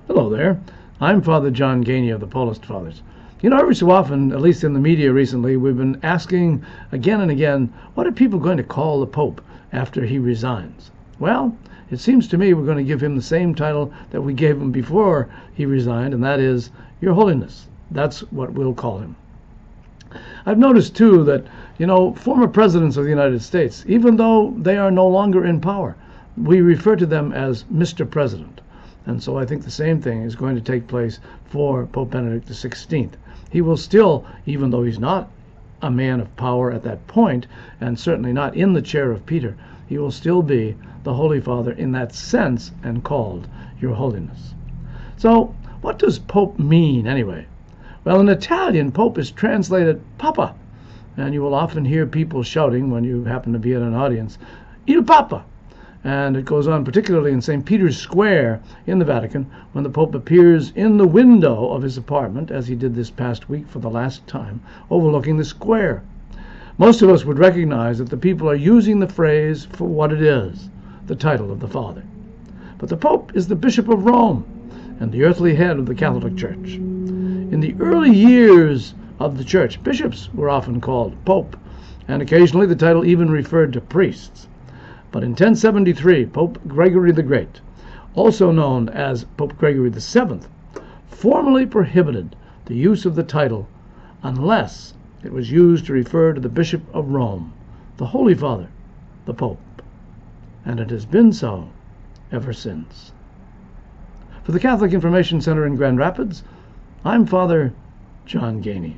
Hello there. I'm Father John Geaney of the Paulist Fathers. You know, every so often, at least in the media recently, we've been asking again and again, what are people going to call the Pope after he resigns? Well, it seems to me we're going to give him the same title that we gave him before he resigned, and that is, Your Holiness. That's what we'll call him. I've noticed, too, that, former presidents of the United States, even though they are no longer in power, we refer to them as Mr. President. And so I think the same thing is going to take place for Pope Benedict XVI. He will still, even though he's not a man of power at that point, and certainly not in the chair of Peter, he will still be the Holy Father in that sense and called Your Holiness. So what does Pope mean anyway? Well, in Italian, Pope is translated Papa, and you will often hear people shouting when you happen to be at an audience, Il Papa. And it goes on particularly in St. Peter's Square in the Vatican when the Pope appears in the window of his apartment, as he did this past week for the last time, overlooking the square. Most of us would recognize that the people are using the phrase for what it is, the title of the Father. But the Pope is the Bishop of Rome and the earthly head of the Catholic Church. In the early years of the Church, bishops were often called Pope, and occasionally the title even referred to priests. But in 1073, Pope Gregory the Great, also known as Pope Gregory VII, formally prohibited the use of the title unless it was used to refer to the Bishop of Rome, the Holy Father, the Pope. And it has been so ever since. For the Catholic Information Center in Grand Rapids, I'm Father John Geaney.